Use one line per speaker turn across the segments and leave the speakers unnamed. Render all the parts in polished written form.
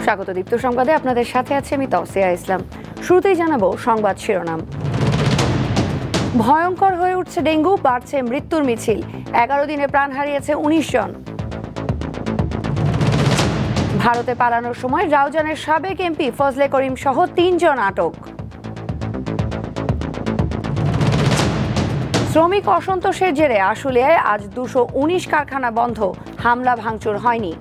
স্বাগত দীপ্ত সংবাদে, আপনাদের সাথে আছে আমি তৌসিয়া ইসলাম। শুরুতেই জানাবো সংবাদ শিরোনাম। ভয়ঙ্কর হয়ে উঠছে ডেঙ্গু, বাড়ছে মৃত্যুর মিছিল। 11 দিনে প্রাণ হারিয়েছে 19 জন। ভারতে পালানোর সময় রাউজানের সাবেক এমপি ফজলে করিম সহ 3 জন আটক। শ্রমিক অসন্তোষের জেরে আশুলিয়ায় আজ 219 কারখানা বন্ধ, হামলা ভাঙচুর হয়নি।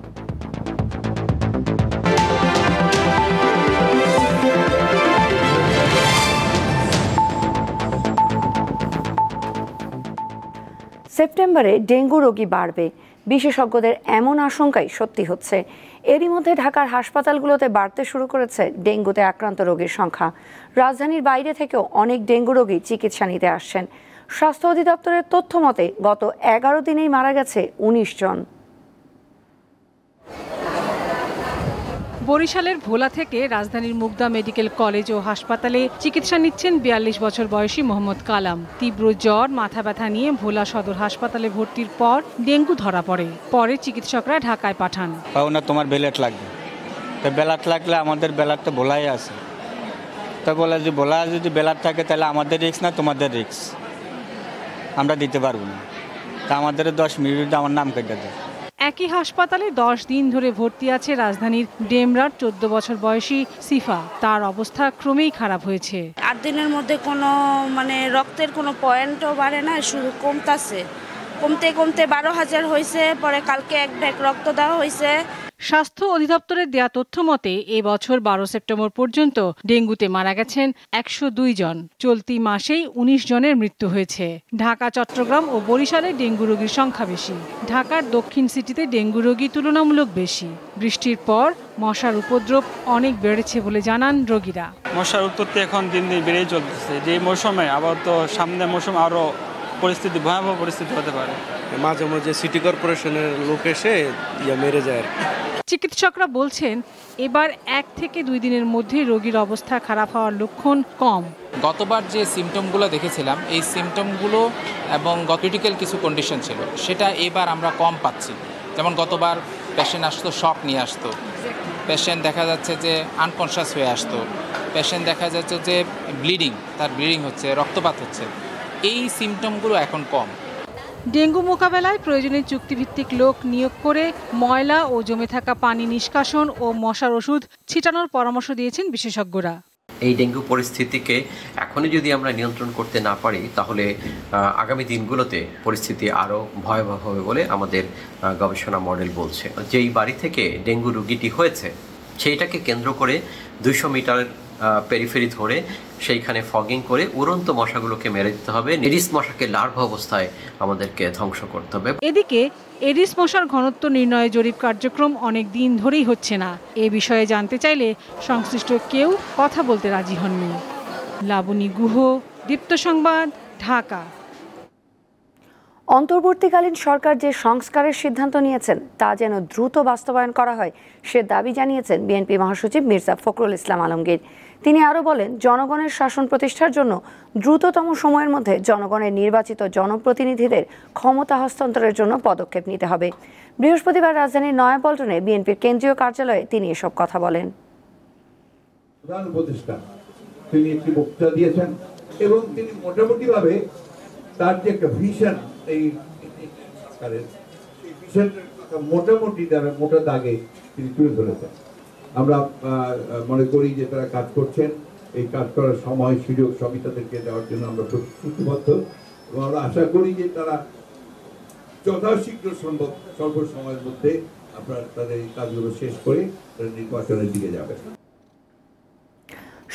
সেপ্টেম্বরে ডেঙ্গু রোগী বাড়বে, বিশেষজ্ঞদের এমন আশঙ্কাই সত্যি হচ্ছে। এরই মধ্যে ঢাকার হাসপাতালগুলোতে বাড়তে শুরু করেছে ডেঙ্গুতে আক্রান্ত রোগীর সংখ্যা। রাজধানীর বাইরে থেকেও অনেক ডেঙ্গু রোগী চিকিৎসা নিতে আসছেন। স্বাস্থ্য অধিদপ্তরের তথ্য মতে গত 11 দিনেই মারা গেছে 19 জন।
বরিশালের ভোলা থেকে রাজধানীর মুগদা মেডিকেল কলেজ ও হাসপাতালে চিকিৎসা নিচ্ছেন 42 বছর বয়সী মোহাম্মদ কালাম। তীব্র জ্বর, মাথা ব্যথা নিয়ে ভোলা সদর হাসপাতালে ভর্তির পর ডেঙ্গু ধরা পড়ে। পরে চিকিৎসকরা ঢাকায় পাঠান।
তোমার ব্যালট লাগবে, তো ব্যালট লাগলে আমাদের ব্যালট তো ভোলাই আছে, তো বলে যে ভোলা যদি ব্যালট থাকে তাহলে আমাদের রিস্ক না তোমাদের রিস্ক, আমরা দিতে পারবো না। তা আমাদের 10 মিনিট আমার নাম কেটে দেয়।
একই হাসপাতালে 10 দিন ধরে ভর্তি আছে রাজধানীর ডেমরার 14 বছর বয়সী সিফা। তার অবস্থা ক্রমেই খারাপ হয়েছে।
8 দিনের মধ্যে কোনো রক্তের কোনো পয়েন্টও বাড়ে না, শুধু কমতাছে। কমতে কমতে 12,000 হয়েছে, পরে কালকে 1 ব্যাগ রক্ত দেওয়া হয়েছে।
স্বাস্থ্য অধিদপ্তরের দেয়া তথ্য মতে এ বছর 12 সেপ্টেম্বর পর্যন্ত ডেঙ্গুতে মারা গেছেন 102 জন। চলতি মাসেই 19 জনের মৃত্যু হয়েছে। ঢাকা, চট্টগ্রাম ও বরিশালে ডেঙ্গু রোগীর সংখ্যা বেশি। ঢাকার দক্ষিণ সিটিতে ডেঙ্গু রোগী তুলনামূলক বেশি। বৃষ্টির পর মশার উপদ্রব অনেক বেড়েছে বলে জানান রোগীরা।
মশার উৎপত্তি এখন দিন দিন বেড়েই চলতেছে। যে মৌসুমে আবার তো সামনে মৌসুম আরও পরিস্থিতি ভয়াবহ পরিস্থিতি হতে পারে।
মাঝে মাঝে সিটি কর্পোরেশনের লোক এসে মেরে যায়।
চিকিৎসকরা বলছেন এবার 1 থেকে 2 দিনের মধ্যে রোগীর অবস্থা খারাপ হওয়ার লক্ষণ কম।
গতবার যে সিমটমগুলো দেখেছিলাম, এই সিমটমগুলো এবং ক্রিটিক্যাল কিছু কন্ডিশন ছিল, সেটা এবার আমরা কম পাচ্ছি। যেমন গতবার পেশেন্ট আসতো শক নিয়ে আসতো, পেশেন্ট দেখা যাচ্ছে যে আনকনশাস হয়ে আসতো, পেশেন্ট দেখা যাচ্ছে যে তার ব্লিডিং হচ্ছে, রক্তপাত হচ্ছে। এই সিমটমগুলো এখন কম।
ডেঙ্গু মোকাবেলায় প্রয়োজনীয় চুক্তিভিত্তিক লোক নিয়োগ করে ময়লা ও জমে থাকা পানি নিষ্কাশন ও মশার ওষুধ ছিটানোর পরামর্শ দিয়েছেন বিশেষজ্ঞরা।
এই ডেঙ্গু পরিস্থিতিকে এখনই যদি আমরা নিয়ন্ত্রণ করতে না পারি, তাহলে আগামী দিনগুলোতে পরিস্থিতি আরও ভয়াবহ হবে বলে আমাদের গবেষণা মডেল বলছে। যেই বাড়ি থেকে ডেঙ্গু রোগীটি হয়েছে সেইটাকে কেন্দ্র করে 200 মিটার পেরিফেরি ধরে সেইখানে ফগিং করে উড়ন্ত মশাগুলোকে মেরে দিতে হবে। এডিস মশাকে লার্ভা অবস্থায় আমাদেরকে ধ্বংস করতে হবে।
এদিকে এডিস মশার ঘনত্ব নির্ণয় জরিপ কার্যক্রম অনেক দিন ধরেই হচ্ছে না। এ বিষয়ে জানতে চাইলে সংশ্লিষ্ট কেউ কথা বলতে রাজি হননি। লাবণী গুহ, দীপ্ত সংবাদ, ঢাকা।
অন্তর্বর্তীকালীন সরকার যে সংস্কারের সিদ্ধান্ত নিয়েছেন তা যেন দ্রুত বাস্তবায়ন করা হয়, সে দাবি জানিয়েছেন বিএনপি মহাসচিব মির্জা ফখরুল ইসলাম আলমগীর। তিনি আরও বলেন, জনগণের শাসন প্রতিষ্ঠার জন্য দ্রুততম সময়ের মধ্যে জনগণের নির্বাচিত জনপ্রতিনিধিদের ক্ষমতা হস্তান্তরের জন্য পদক্ষেপ নিতে হবে। বৃহস্পতিবার রাজধানীর নয়াপল্টনে বিএনপির কেন্দ্রীয় কার্যালয়ে তিনি এসব কথা বলেন।
প্রধান উপদেষ্টা তিনি একটি বক্তৃতা দিয়েছেন এবং তিনি মোটামুটিভাবে তার যে একটা ভিশন, এই মোটামুটি মোটা দাগে তিনি তুলে ধরেছেন। আমরা মনে করি যে তারা কাজ করছেন, এই কাজ করার সময় সুযোগ সবই তাদেরকে দেওয়ার জন্য আমরা প্রতিশ্রুতিবদ্ধ এবং আমরা আশা করি যে তারা যথাশীঘ্র সম্ভব স্বল্প সময়ের মধ্যে আপনারা তাদের এই কাজগুলো শেষ করে তারা নির্বাচনের দিকে যাবে।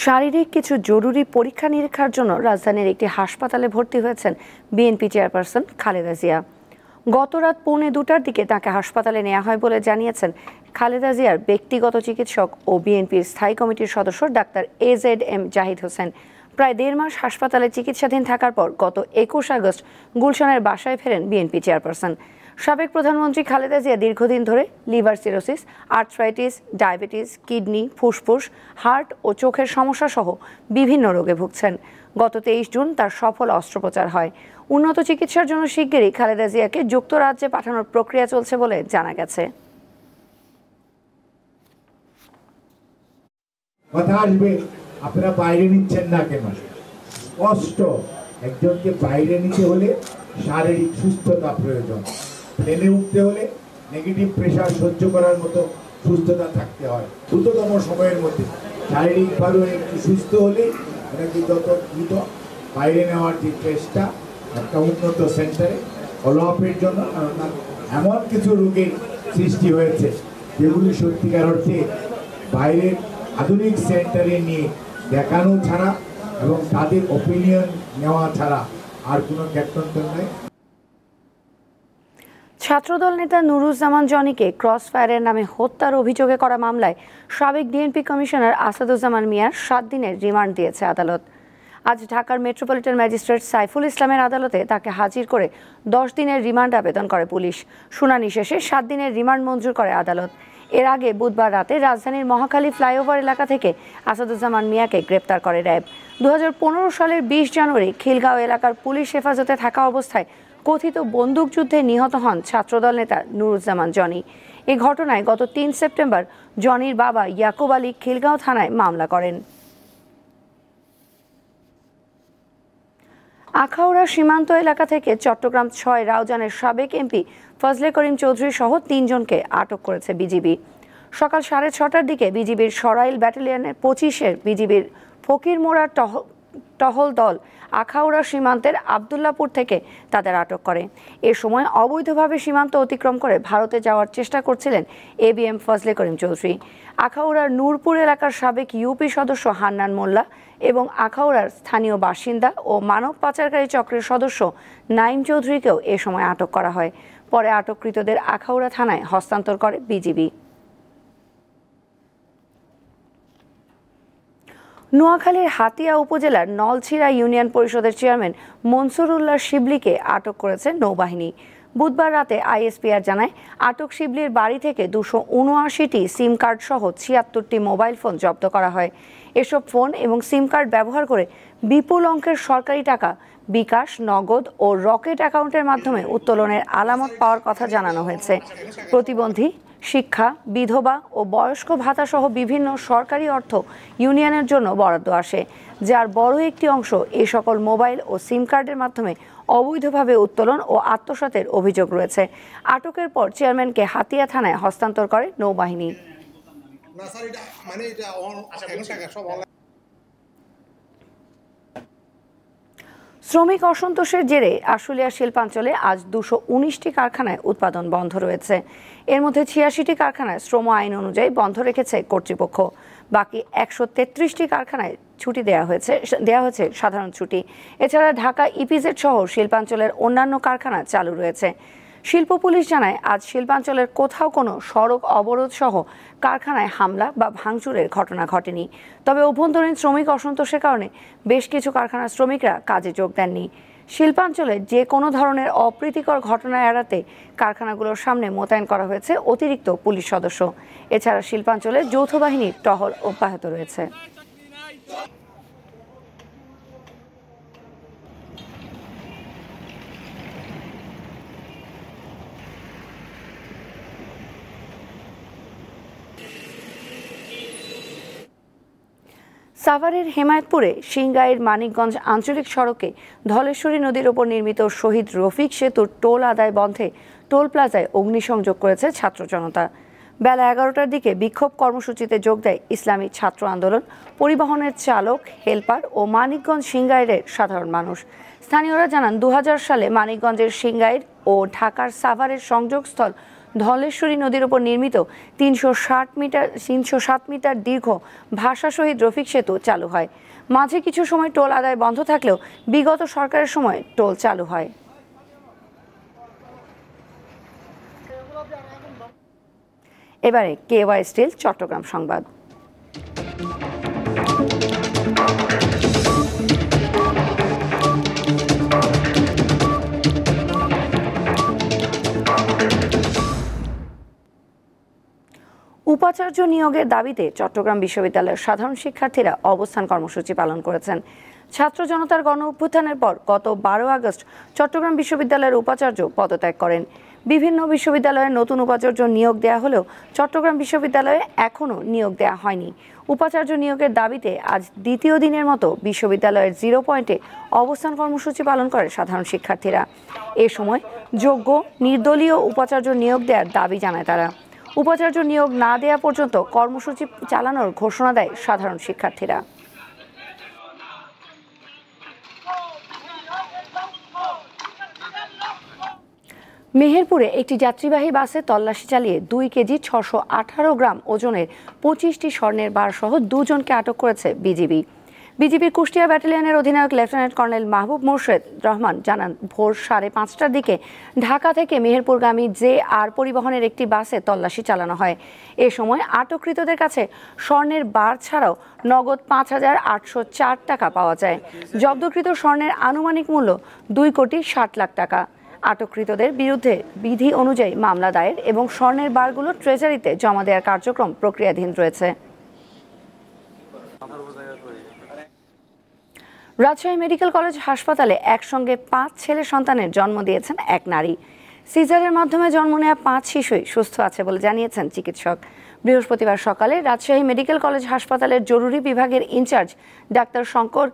শারীরিক কিছু জরুরি পরীক্ষা নিরীক্ষার জন্য রাজধানীর একটি হাসপাতালে ভর্তি হয়েছেন বিএনপি চেয়ারপারসন খালেদা জিয়া। গত রাত 1:45টার দিকে তাকে হাসপাতালে নেওয়া হয় বলে জানিয়েছেন খালেদা জিয়ার ব্যক্তিগত চিকিৎসক ও বিএনপির স্থায়ী কমিটির সদস্য ডাক্তার AZM জাহিদ হোসেন। প্রায় 1.5 মাস হাসপাতালে চিকিৎসাধীন থাকার পর গত 21 আগস্ট গুলশানের বাসায় ফেরেন বিএনপি চেয়ারপারসন। সাবেক প্রধানমন্ত্রী খালেদা জিয়া দীর্ঘদিন ধরে liver cirrhosis, arthritis, diabetes, kidney, ফুসফুস, হার্ট ও চোখের সমস্যা সহ বিভিন্ন রোগে ভুগছেন। গত 23 জুন তার সফল অস্ত্রোপচার হয়। উন্নত চিকিৎসার জন্য শিগগিরই খালেদা জিয়াকে যুক্তরাজ্যে পাঠানোর প্রক্রিয়া চলছে বলে জানা গেছে।
কথা আসবে আপনারা বাইরে নিচ্ছেন না কেন। কষ্ট, একজনকে বাইরে নিতে হলে শারীরিক সুস্থতা প্রয়োজন, প্লেনে উঠতে হলে নেগেটিভ প্রেশার সহ্য করার মতো সুস্থতা থাকতে হয়। দ্রুততম সময়ের মধ্যে শারীরিকভাবে একটু সুস্থ হলে এটাকে যত দ্রুত বাইরে নেওয়ার যে চেষ্টা একটা উন্নত সেন্টারে ফলো আপের জন্য, এমন কিছু রোগের সৃষ্টি হয়েছে যেগুলি সত্যিকার অর্থে বাইরের আধুনিক সেন্টারে নিয়ে দেখানো ছাড়া এবং তাদের ওপিনিয়ন নেওয়া ছাড়া আর কোনো গত্যন্তর নেই।
ছাত্রদল নেতা নুরুজ্জামান জনিকে ক্রস ফায়ারের নামে হত্যার অভিযোগে করা মামলায় সাবেক ডিএনপি কমিশনার আসাদুজ্জামান মিয়ার 7 দিনের রিমান্ড দিয়েছে আদালত। আজ ঢাকার মেট্রোপলিটন ম্যাজিস্ট্রেট সাইফুল ইসলামের আদালতে তাকে হাজির করে 10 দিনের রিমান্ড আবেদন করে পুলিশ। শুনানি শেষে 7 দিনের রিমান্ড মঞ্জুর করে আদালত। এর আগে বুধবার রাতে রাজধানীর মহাখালী ফ্লাইওভার এলাকা থেকে আসাদুজ্জামান মিয়াকে গ্রেপ্তার করে র্যাব। 2015 সালের 20 জানুয়ারি খিলগাঁও এলাকার পুলিশ হেফাজতে থাকা অবস্থায় কথিত বন্দুকযুদ্ধে নিহত হন ছাত্রদল নেতা নুরুজ্জামান জনি। এই ঘটনায় গত 3 সেপ্টেম্বর জনির বাবা ইয়াকুব আলী খিলগাঁও থানায় মামলা করেন। আখাউড়া সীমান্ত এলাকা থেকে চট্টগ্রাম 6 রাউজানের সাবেক এমপি ফজলে করিম চৌধুরী সহ 3 জনকে আটক করেছে বিজিবি। সকাল 6:30টার দিকে বিজিবির সরাইল ব্যাটালিয়নের 25-এর বিজিবির ফকির মোড়ার টহল দল আখাউড়া সীমান্তের আবদুল্লাপুর থেকে তাদের আটক করে। এ সময় অবৈধভাবে সীমান্ত অতিক্রম করে ভারতে যাওয়ার চেষ্টা করছিলেন এবিএম ফজলে করিম চৌধুরী। আখাউড়ার নূরপুর এলাকার সাবেক ইউপি সদস্য হান্নান মোল্লা এবং আখাউড়ার স্থানীয় বাসিন্দা ও মানব পাচারকারী চক্রের সদস্য নাইম চৌধুরীকেও এ সময় আটক করা হয়। পরে আটককৃতদের আখাউড়া থানায় হস্তান্তর করে বিজিবি। নোয়াখালীর হাতিয়া উপজেলার নলছিড়া ইউনিয়ন পরিষদের চেয়ারম্যান মনসুর উল্লাহ শিবলিকে আটক করেছে নৌবাহিনী। বুধবার রাতে আইএসপিআর জানায় আটক শিবলির বাড়ি থেকে 279টি সিম কার্ড সহ 76টি মোবাইল ফোন জব্দ করা হয়। এসব ফোন এবং সিম কার্ড ব্যবহার করে বিপুল অঙ্কের সরকারি টাকা বিকাশ, নগদ ও রকেট অ্যাকাউন্টের মাধ্যমে উত্তোলনের আলামত পাওয়ার কথা জানানো হয়েছে। প্রতিবন্ধী, শিক্ষা, বিধবা ও বয়স্ক ভাতা সহ বিভিন্ন সরকারি অর্থ ইউনিয়নের জন্য বরাদ্দ আসে, যার বড় একটি অংশ এই সকল মোবাইল ও সিম কার্ডের মাধ্যমে অবৈধভাবে উত্তোলন ও আত্মসাতের অভিযোগ রয়েছে। আটকের পর চেয়ারম্যানকে হাতিয়া থানায় হস্তান্তর করে নৌবাহিনী। শ্রমিক অসন্তোষের জেরে আশুলিয়া শিল্পাঞ্চলে আজ 219টি কারখানায় উৎপাদন বন্ধ রয়েছে। এর মধ্যে 86টি কারখানায় শ্রম আইন অনুযায়ী বন্ধ রেখেছে কর্তৃপক্ষ। বাকি 133টি কারখানায় ছুটি দেওয়া হয়েছে সাধারণ ছুটি। এছাড়া ঢাকা ইপিজেড সহ শিল্পাঞ্চলের অন্যান্য কারখানা চালু রয়েছে। শিল্প পুলিশ জানায় আজ শিল্পাঞ্চলের কোথাও কোনো সড়ক অবরোধ সহ কারখানায় হামলা বা ভাঙচুরের ঘটনা ঘটেনি। তবে অভ্যন্তরীণ শ্রমিক অসন্তোষের কারণে বেশ কিছু কারখানার শ্রমিকরা কাজে যোগ দেননি। শিল্পাঞ্চলে যে কোনো ধরনের অপ্রীতিকর ঘটনা এড়াতে কারখানাগুলোর সামনে মোতায়েন করা হয়েছে অতিরিক্ত পুলিশ সদস্য। এছাড়া শিল্পাঞ্চলে যৌথ বাহিনীর টহল অব্যাহত রয়েছে। সাভারের হেমায়েতপুরে সিংগাইর মানিকগঞ্জ আঞ্চলিক সড়কে ধলেশ্বরী নদীর ওপর নির্মিত শহীদ রফিক সেতুর টোল আদায় বন্ধে টোল প্লাজায় অগ্নিসংযোগ করেছে ছাত্র জনতা। বেলা 11টার দিকে বিক্ষোভ কর্মসূচিতে যোগ দেয় ইসলামী ছাত্র আন্দোলন, পরিবহনের চালক, হেলপার ও মানিকগঞ্জ সিংগাইরের সাধারণ মানুষ। স্থানীয়রা জানান 2000 সালে মানিকগঞ্জের সিংগাইর ও ঢাকার সাভারের সংযোগস্থল ধলেশ্বরী নদীর ওপর নির্মিত 307 মিটার দীর্ঘ ভাষা শহীদ রফিক সেতু চালু হয়। মাঝে কিছু সময় টোল আদায় বন্ধ থাকলেও বিগত সরকারের সময় টোল চালু হয়। এবারে কেওয়াই স্টিল চট্টগ্রাম সংবাদ। উপাচার্য নিয়োগের দাবিতে চট্টগ্রাম বিশ্ববিদ্যালয়ের সাধারণ শিক্ষার্থীরা অবস্থান কর্মসূচি পালন করেছেন। ছাত্র জনতার গণ অভ্যুত্থানের পর গত 12 আগস্ট চট্টগ্রাম বিশ্ববিদ্যালয়ের উপাচার্য পদত্যাগ করেন। বিভিন্ন বিশ্ববিদ্যালয়ে নতুন উপাচার্য নিয়োগ দেওয়া হলেও চট্টগ্রাম বিশ্ববিদ্যালয়ে এখনও নিয়োগ দেওয়া হয়নি। উপাচার্য নিয়োগের দাবিতে আজ দ্বিতীয় দিনের মতো বিশ্ববিদ্যালয়ের 0 পয়েন্টে অবস্থান কর্মসূচি পালন করে সাধারণ শিক্ষার্থীরা। এ সময় যোগ্য নির্দলীয় উপাচার্য নিয়োগ দেওয়ার দাবি জানায় তারা। উপাচার্য নিয়োগ না দেওয়া পর্যন্ত কর্মসূচি চালানোর ঘোষণা দেয় সাধারণ শিক্ষার্থীরা। মেহেরপুরে একটি যাত্রীবাহী বাসে তল্লাশি চালিয়ে 2 কেজি 618 গ্রাম ওজনের 25টি স্বর্ণের বার সহ 2 জনকে আটক করেছে বিজিবির কুষ্টিয়া ব্যাটালিয়নের অধিনায়ক লেফটেন্যান্ট কর্নেল মাহবুব মোর্শেদ রহমান জানান, ভোর 5:30টার দিকে ঢাকা থেকে মেহেরপুরগামী JR পরিবহনের একটি বাসে তল্লাশি চালানো হয়। এ সময় আটককৃতদের কাছে স্বর্ণের বার ছাড়াও নগদ 5,804 টাকা পাওয়া যায়। জব্দকৃত স্বর্ণের আনুমানিক মূল্য 2,60 লাখ টাকা। আটককৃতদের বিরুদ্ধে বিধি অনুযায়ী মামলা দায়ের এবং স্বর্ণের বারগুলো ট্রেজারিতে জমা দেওয়ার কার্যক্রম প্রক্রিয়াধীন রয়েছে। রাজশাহী মেডিকেল কলেজ হাসপাতালে একসঙ্গে 5 ছেলে সন্তানের জন্ম দিয়েছেন এক নারী। সিজারের মাধ্যমে জন্ম নেওয়া 5 শিশুই সুস্থ আছে বলে জানিয়েছেন চিকিৎসক। বৃহস্পতিবার সকালে রাজশাহী মেডিকেল কলেজ হাসপাতালের জরুরি বিভাগের ইনচার্জ ডাক্তার শঙ্কর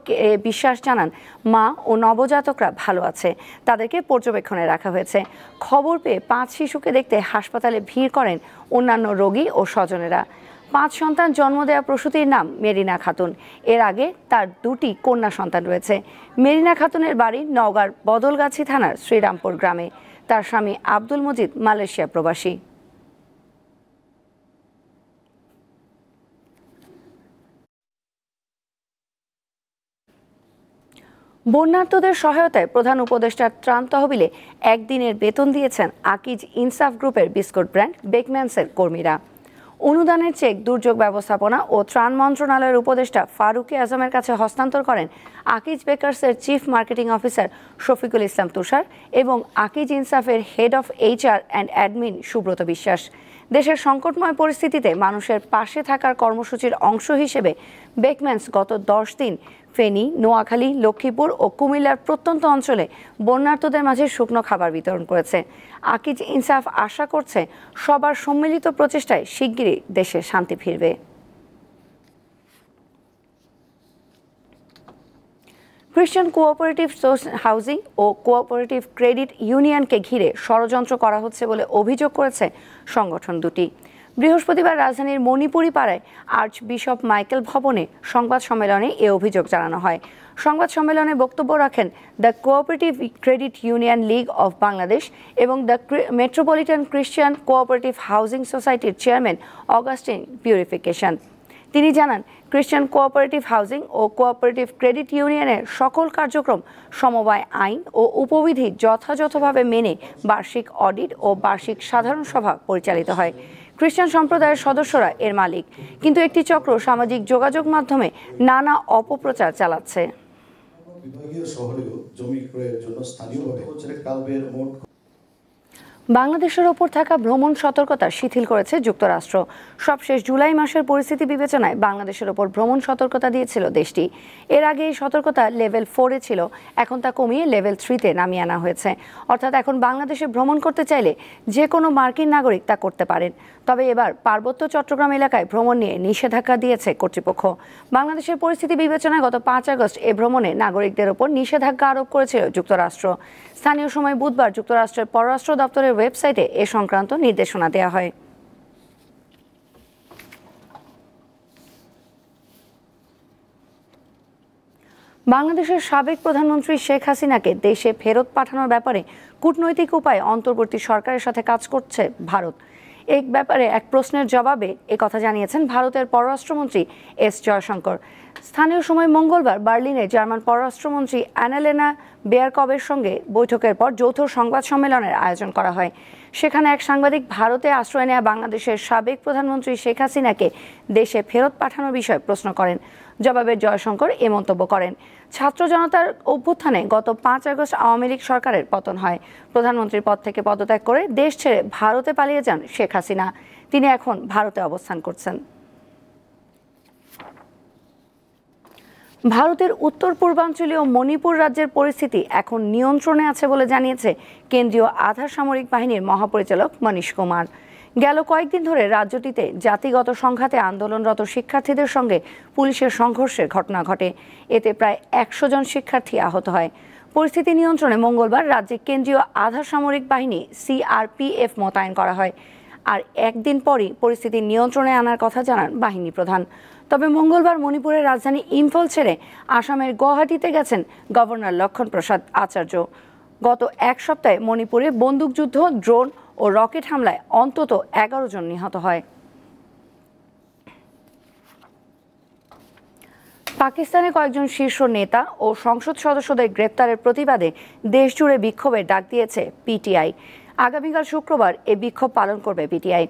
বিশ্বাস জানান, মা ও নবজাতকরা ভালো আছে, তাদেরকে পর্যবেক্ষণে রাখা হয়েছে। খবর পেয়ে 5 শিশুকে দেখতে হাসপাতালে ভিড় করেন অন্যান্য রোগী ও স্বজনেরা। 5 সন্তান জন্ম দেওয়া প্রসূতির নাম মেরিনা খাতুন। এর আগে তার 2টি কন্যা সন্তান রয়েছে। মেরিনা খাতুনের বাড়ি নওগাঁর বদলগাছি থানার শ্রীরামপুর গ্রামে। তার স্বামী আব্দুল মজিদ মালয়েশিয়া প্রবাসী। বন্যার্তদের সহায়তায় প্রধান উপদেষ্টার ত্রাণ তহবিলে একদিনের বেতন দিয়েছেন আকিজ ইনসাফ গ্রুপের বিস্কুট ব্র্যান্ড বেকম্যানসের কর্মীরা। অনুদানের চেক দুর্যোগ ব্যবস্থাপনা ও ত্রাণ মন্ত্রণালয়ের উপদেষ্টা ফারুক আজমের কাছে হস্তান্তর করেন আকিজ বেকার্সের chief marketing officer Shafiqul Islam Tushar এবং আকিজ ইনসাফের head of HR and admin Subrata Biswas. দেশের সংকটময় পরিস্থিতিতে মানুষের পাশে থাকার কর্মসূচির অংশ হিসেবে বেকম্যানস গত 10 দিন ফেনী, নোয়াখালী, লক্ষ্মীপুর ও কুমিল্লার প্রত্যন্ত অঞ্চলে বন্যার্তদের মাঝে শুকনো খাবার বিতরণ করেছে। আকিজ ইনসাফ আশা করছে সবার সম্মিলিত প্রচেষ্টায় শিগগিরই দেশে শান্তি ফিরবে। ক্রিশ্চিয়ান কোঅপারেটিভ হাউজিং ও কোঅপারেটিভ ক্রেডিট ইউনিয়নকে ঘিরে ষড়যন্ত্র করা হচ্ছে বলে অভিযোগ করেছে সংগঠন দুটি। বৃহস্পতিবার রাজধানীর মণিপুরি পাড়ায় আর্চ বিশপ মাইকেল ভবনে সংবাদ সম্মেলনে এ অভিযোগ জানানো হয়। সংবাদ সম্মেলনে বক্তব্য রাখেন the cooperative credit union league of Bangladesh এবং the metropolitan Christian cooperative housing সোসাইটির চেয়ারম্যান অগাস্টিন পিউরিফিকেশন। তিনি জানান, ক্রিশ্চিয়ান কোঅপারেটিভ হাউজিং ও কোঅপারেটিভ ক্রেডিট ইউনিয়নের সকল কার্যক্রম সমবায় আইন ও উপবিধি যথাযথভাবে মেনে বার্ষিক অডিট ও বার্ষিক সাধারণ সভা পরিচালিত হয়। খ্রিস্টান সম্প্রদায়ের সদস্যরা এর মালিক, কিন্তু একটি চক্র সামাজিক যোগাযোগ মাধ্যমে নানা অপপ্রচার চালাচ্ছে।
বিভাগীয় শহরেও জমি ক্রয়ের জন্য স্থানীয়ভাবে কালবের মোট
বাংলাদেশের ওপর থাকা ভ্রমণ সতর্কতা শিথিল করেছে যুক্তরাষ্ট্র। সবশেষ জুলাই মাসের পরিস্থিতি বিবেচনায় বাংলাদেশের ওপর ভ্রমণ সতর্কতা দিয়েছিল দেশটি। এর আগে এই সতর্কতা লেভেল 4-এ ছিল, এখন তা কমিয়ে লেভেল 3-তে নামিয়ে আনা হয়েছে। অর্থাৎ এখন বাংলাদেশে ভ্রমণ করতে চাইলে যে কোনো মার্কিন নাগরিক তা করতে পারেন। তবে এবার পার্বত্য চট্টগ্রাম এলাকায় ভ্রমণ নিয়ে নিষেধাজ্ঞা দিয়েছে কর্তৃপক্ষ। বাংলাদেশের পরিস্থিতি বিবেচনায় গত 5 আগস্ট এ ভ্রমণে নাগরিকদের ওপর নিষেধাজ্ঞা আরোপ করেছিল যুক্তরাষ্ট্র। স্থানীয় সময় বুধবার যুক্তরাষ্ট্রের পররাষ্ট্র দপ্তরের ওয়েবসাইটে এ সংক্রান্ত নির্দেশনা দেওয়া হয়। বাংলাদেশের সাবেক প্রধানমন্ত্রী শেখ হাসিনাকে দেশে ফেরত পাঠানোর ব্যাপারে কূটনৈতিক উপায়ে অন্তর্বর্তী সরকারের সাথে কাজ করছে ভারত। এই ব্যাপারে এক প্রশ্নের জবাবে একথা জানিয়েছেন ভারতের পররাষ্ট্রমন্ত্রী এস জয়শঙ্কর। স্থানীয় সময় মঙ্গলবার বার্লিনে জার্মান পররাষ্ট্রমন্ত্রী অ্যানালেনা বেয়ারকবের সঙ্গে বৈঠকের পর যৌথ সংবাদ সম্মেলনের আয়োজন করা হয়। সেখানে এক সাংবাদিক ভারতে আশ্রয় নেওয়া বাংলাদেশের সাবেক প্রধানমন্ত্রী শেখ হাসিনাকে দেশে ফেরত পাঠানোর বিষয়ে প্রশ্ন করেন। জবাবে জয়শঙ্কর এ মন্তব্য করেন, ছাত্র জনতার অভ্যুত্থানে গত 5 আগস্ট আওয়ামী লীগ সরকারের পতন হয়। প্রধানমন্ত্রীর পদ থেকে পদত্যাগ করে দেশ ছেড়ে ভারতে পালিয়ে যান শেখ হাসিনা। তিনি এখন ভারতে অবস্থান করছেন। ভারতের উত্তর পূর্বাঞ্চলীয় মণিপুর রাজ্যের পরিস্থিতি এখন নিয়ন্ত্রণে আছে বলে জানিয়েছে কেন্দ্রীয় আধা সামরিক বাহিনীর মহাপরিচালক মনীশ কুমার। গেল কয়েকদিন ধরে রাজ্যটিতে জাতিগত সংঘাতে আন্দোলনরত শিক্ষার্থীদের সঙ্গে পুলিশের সংঘর্ষের ঘটনা ঘটে। এতে প্রায় 100 জন শিক্ষার্থী আহত হয়। পরিস্থিতি নিয়ন্ত্রণে মঙ্গলবার রাজ্যে কেন্দ্রীয় আধা সামরিক বাহিনী CRPF মোতায়েন করা হয়। আর একদিন পরই পরিস্থিতি নিয়ন্ত্রণে আনার কথা জানান বাহিনী প্রধান। তবে মঙ্গলবার মণিপুরের রাজধানী ইম্ফল ছেড়ে আসামের গুয়াহাটিতে গেছেন গভর্নর লক্ষণ প্রসাদ আচার্য। গত এক সপ্তাহে মণিপুরে বন্দুকযুদ্ধ, ড্রোন ও রকেট হামলায় অন্তত 11 জন নিহত হয়। পাকিস্তানে কয়েকজন শীর্ষ নেতা ও সংসদ সদস্যদের গ্রেপ্তারের প্রতিবাদে দেশজুড়ে বিক্ষোভের ডাক দিয়েছে PTI। আগামীকাল শুক্রবার এ বিক্ষোভ পালন করবে PTI।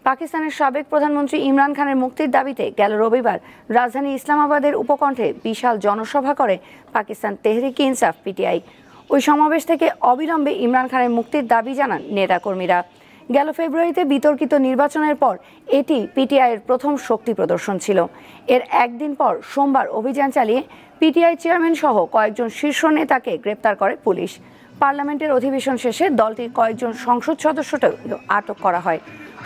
পাকিস্তানের সাবেক প্রধানমন্ত্রী ইমরান খানের মুক্তির দাবিতে গেল রবিবার রাজধানী ইসলামাবাদের উপকণ্ঠে বিশাল জনসভা করে পাকিস্তান তেহরিক ইনসাফ PTI। ওই সমাবেশ থেকে অবিলম্বে ইমরান খানের মুক্তির দাবি জানান নেতাকর্মীরা। গেল ফেব্রুয়ারিতে বিতর্কিত নির্বাচনের পর এটি PTI-এর প্রথম শক্তি প্রদর্শন ছিল। এর একদিন পর সোমবার অভিযান চালিয়ে PTI চেয়ারম্যান সহ কয়েকজন শীর্ষ নেতাকে গ্রেপ্তার করে পুলিশ। পার্লামেন্টের অধিবেশন শেষে দলটির কয়েকজন সংসদ সদস্যকে আটক করা হয়।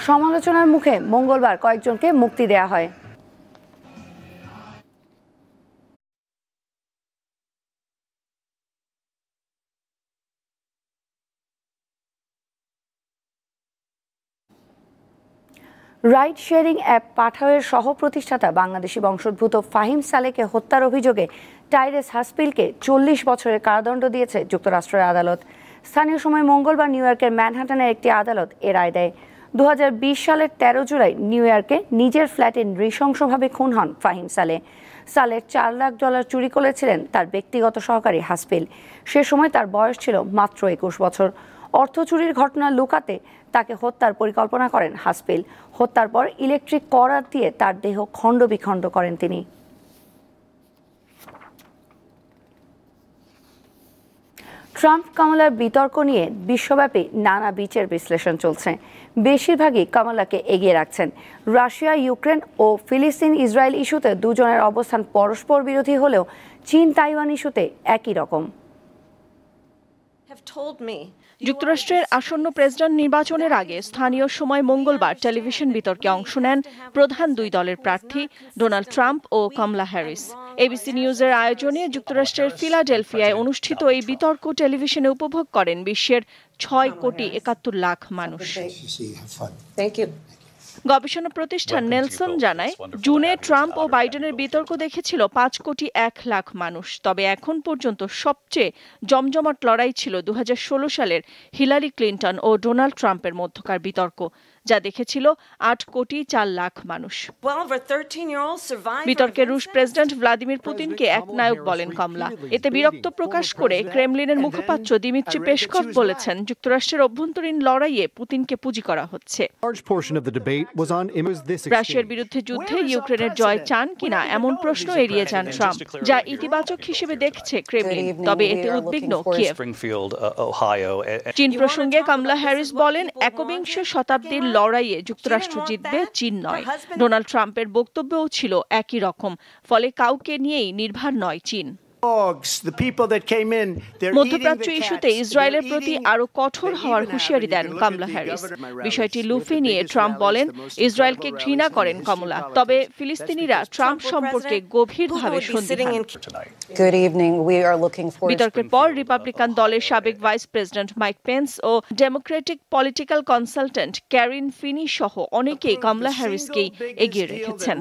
সমালোচনার মুখে মঙ্গলবার কয়েকজনকে মুক্তি দেয়া হয়। রাইড শেয়ারিং অ্যাপ পাঠাওয়ের সহ প্রতিষ্ঠাতা বাংলাদেশি বংশোদ্ভূত ফাহিম সালেকে হত্যার অভিযোগে টাইরেস হাসপিলকে 40 বছরের কারাদণ্ড দিয়েছে যুক্তরাষ্ট্রের আদালত। স্থানীয় সময় মঙ্গলবার নিউ ইয়র্কের ম্যানহাটনের একটি আদালত এ রায় দেয়। 2020 সালের 13 জুলাই নিউ ইয়র্কে নিজের ফ্ল্যাটে নৃশংসভাবে খুন হন ফাহিম সালেহ। সালেহ $4 লাখ চুরি করেছিলেন তার ব্যক্তিগত সহকারী হাসপিল। সে সময় তার বয়স ছিল মাত্র 21 বছর। অর্থ চুরির ঘটনা লুকাতে তাকে হত্যার পরিকল্পনা করেন হাসপিল। হত্যার পর ইলেকট্রিক করাত দিয়ে তার দেহ খণ্ড বিখণ্ড করেন তিনি। ট্রাম্প কামালার বিতর্ক নিয়ে বিশ্বব্যাপী নানা বিচার বিশ্লেষণ চলছে। বেশিরভাগই কামালাকে এগিয়ে রাখছেন। রাশিয়া, ইউক্রেন ও ফিলিস্তিন ইসরায়েল ইস্যুতে দুজনের অবস্থান পরস্পর বিরোধী হলেও চীন তাইওয়ান ইস্যুতে একই রকম।
যুক্তরাষ্ট্রের আসন্ন প্রেসিডেন্ট নির্বাচনের আগে স্থানীয় সময় মঙ্গলবার টেলিভিশন বিতর্কে অংশ নেন প্রধান দুই দলের প্রার্থী ডোনাল্ড ট্রাম্প ও কামলা হ্যারিস। এবিসি নিউজের আয়োজনে যুক্তরাষ্ট্রের ফিলাডেলফিয়ায় অনুষ্ঠিত এই বিতর্ক টেলিভিশনে উপভোগ করেন বিশ্বের 6,71,00,000 মানুষ। গবেষণা প্রতিষ্ঠান নেলসন জানায়, জুনে ট্রাম্প ও বাইডেনের বিতর্ক দেখেছিল 5,01,00,000 মানুষ। তবে এখন পর্যন্ত সবচেয়ে জমজমাট লড়াই ছিল 2016 সালের হিলারি ক্লিন্টন ও ডোনাল্ড ট্রাম্পের মধ্যকার বিতর্ক, যা দেখেছিল 8,04,00,000 মানুষ। বিতর্কে রুশ প্রেসিডেন্ট ভ্লাদিমির পুতিনকে একনায়ক বলেন কমলা। এতে বিরক্ত প্রকাশ করে ক্রেমলিনের মুখপাত্র দিমিত্রি পেসকভ বলেছেন, যুক্তরাষ্ট্রের অভ্যন্তরীণ লড়াইয়ে পুতিনকে পুঁজি করা হচ্ছে। রাশিয়ার বিরুদ্ধে যুদ্ধে ইউক্রেনের জয় চান কিনা এমন প্রশ্ন এড়িয়ে যান ট্রাম্প, যা ইতিবাচক হিসেবে দেখছে ক্রেমলিন। তবে এতে উদ্বিগ্ন কিয়েভ। চীন প্রসঙ্গে কামলা হ্যারিস বলেন, একবিংশ শতাব্দীর লড়াইয়ে যুক্তরাষ্ট্র জিতবে, চীন নয়। ডোনাল্ড ট্রাম্পের বক্তব্যও ছিল একই রকম। ফলে কাউকে নিয়েই নির্ভর নয় চীন। মধ্যপ্রাচ্য ইস্যুতে ইসরায়েলের প্রতি আরো কঠোর হওয়ার হুঁশিয়ারি দেন কামলা হ্যারিস। বিষয়টি লুফে নিয়ে ট্রাম্প বলেন, ইসরায়েলকে ঘৃণা করেন কমলা। তবে ফিলিস্তিনিরা ট্রাম্প সম্পর্কে গভীরভাবে সন্দিহান। বিতর্কের পর রিপাবলিকান দলের সাবেক ভাইস প্রেসিডেন্ট মাইক পেন্স ও ডেমোক্রেটিক পলিটিক্যাল কনসালটেন্ট ক্যারিন ফিনি সহ অনেকেই কামলা হ্যারিসকেই এগিয়ে রেখেছেন।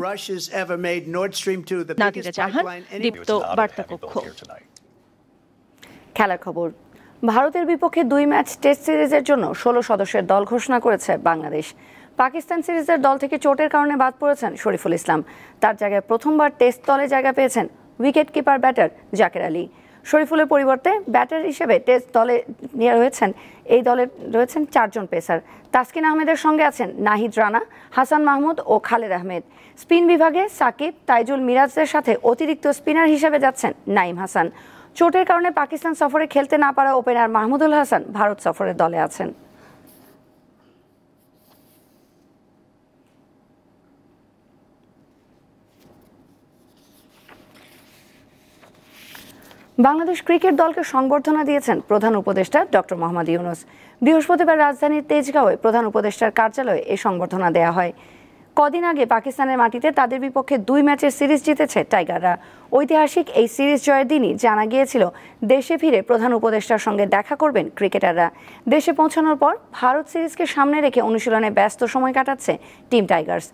নাদিরা জাহান, দীপ্ত বার্তাকক্ষ।
খেলার খবর। ভারতের বিপক্ষে 2 ম্যাচ টেস্ট সিরিজের জন্য 16 সদস্যের দল ঘোষণা করেছে বাংলাদেশ। পাকিস্তান সিরিজের দল থেকে চোটের কারণে বাদ পড়েছেন শরীফুল ইসলাম। তার জায়গায় প্রথমবার টেস্ট দলে জায়গা পেয়েছেন wicket keeper batter Zaker Ali. শরীফুলের পরিবর্তে ব্যাটার হিসেবে টেস্ট দলে এই দলে রয়েছেন 4 জন পেসার। তাসকিন আহমেদের সঙ্গে আছেন নাহিদ রানা, হাসান মাহমুদ ও খালেদ আহমেদ। স্পিন বিভাগে সাকিব, তাইজুল মিরাজের সাথে অতিরিক্ত স্পিনার হিসেবে যাচ্ছেন নাইম হাসান। চোটের কারণে পাকিস্তান সফরে খেলতে না পারা ওপেনার মাহমুদুল হাসান ভারত সফরের দলে আছেন। বাংলাদেশ ক্রিকেট দলকে সংবর্ধনা দিয়েছেন প্রধান উপদেষ্টা ডক্টর মোহাম্মদ ইউনূস। বৃহস্পতিবার রাজধানীর তেজগাঁওয়ে প্রধান উপদেষ্টার কার্যালয়ে এই সংবর্ধনা দেওয়া হয়। কদিন আগে পাকিস্তানের মাটিতে তাদের বিপক্ষে 2 ম্যাচের সিরিজ জিতেছে টাইগাররা। ঐতিহাসিক এই সিরিজ জয়ের দিনই জানা গিয়েছিল দেশে ফিরে প্রধান উপদেষ্টার সঙ্গে দেখা করবেন ক্রিকেটাররা। দেশে পৌঁছানোর পর ভারত সিরিজকে সামনে রেখে অনুশীলনে ব্যস্ত সময় কাটাচ্ছে টিম টাইগার্স।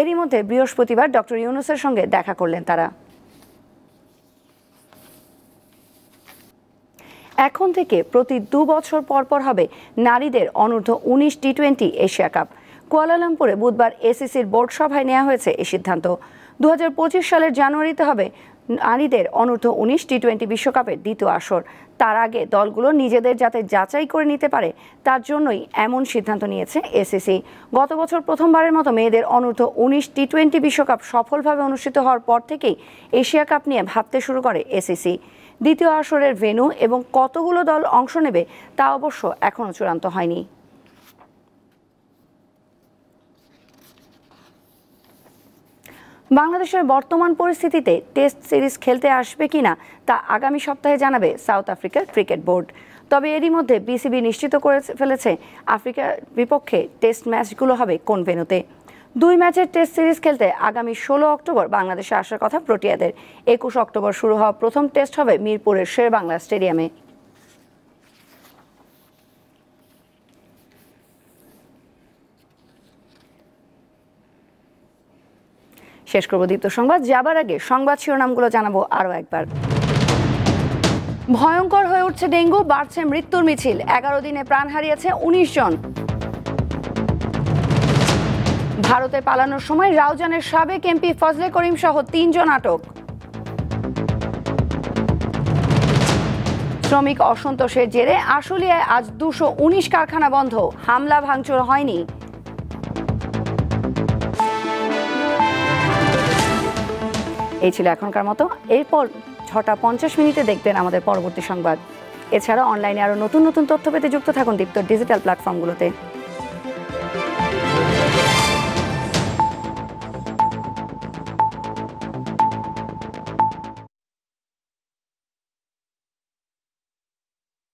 এরই মধ্যে বৃহস্পতিবার ডক্টর ইউনূসের সঙ্গে দেখা করলেন তারা। এখন থেকে প্রতি 2 বছর পর হবে নারীদের অনূর্ধ্ব 19 টি-20 এশিয়া কাপ। কুয়ালালামপুরে বুধবার এসিসির বোর্ড সভায় নেওয়া হয়েছে এই সিদ্ধান্ত। 2025 সালের জানুয়ারিতে হবে নারীদের অনূর্ধ্ব 19 টি-20 বিশ্বকাপের দ্বিতীয় আসর। তার আগে দলগুলো নিজেদের যাতে যাচাই করে নিতে পারে তার জন্যই এমন সিদ্ধান্ত নিয়েছে এসিসি। গত বছর প্রথমবারের মতো মেয়েদের অনূর্ধ্ব 19 টি-20 বিশ্বকাপ সফলভাবে অনুষ্ঠিত হওয়ার পর থেকেই এশিয়া কাপ নিয়ে ভাবতে শুরু করে এসিসি। দ্বিতীয় আসরের ভেন্যু এবং কতগুলো দল অংশ নেবে তা অবশ্য এখনও চূড়ান্ত হয়নি। বাংলাদেশের বর্তমান পরিস্থিতিতে টেস্ট সিরিজ খেলতে আসবে কিনা তা আগামী সপ্তাহে জানাবে সাউথ আফ্রিকার ক্রিকেট বোর্ড। তবে এরই মধ্যে বিসিবি নিশ্চিত করে ফেলেছে আফ্রিকার বিপক্ষে টেস্ট ম্যাচগুলো হবে কোন ভেন্যুতে। 2 ম্যাচের টেস্ট সিরিজ খেলতে আগামী 16 অক্টোবর বাংলাদেশে আসার কথা প্রোটিয়াদের। 21 অক্টোবর শুরু হওয়া প্রথম টেস্ট হবে মিরপুরের শেরেবাংলা স্টেডিয়ামে। শেষ করব দীপ্ত সংবাদ। যাবার আগে সংবাদ শিরোনামগুলো জানাবো আরও একবার। ভয়ঙ্কর হয়ে উঠছে ডেঙ্গু, বাড়ছে মৃত্যুর মিছিল। 11 দিনে প্রাণ হারিয়েছে 19 জন। ভারতে পালানোর সময় রাউজানের সাবেক এমপি ফজলে করিম সহ 3 জন আটক। শ্রমিক অসন্তোষের জেরে আশুলিয়ায় আজ 219 কারখানা বন্ধ, হামলা ভাঙচুর হয়নি। এই ছিল এখনকার মতো। এরপর 6:50 দেখবেন আমাদের পরবর্তী সংবাদ। এছাড়া অনলাইনে আরও নতুন নতুন তথ্য পেতে যুক্ত থাকুন দীপ্ত ডিজিটাল প্ল্যাটফর্মগুলোতে।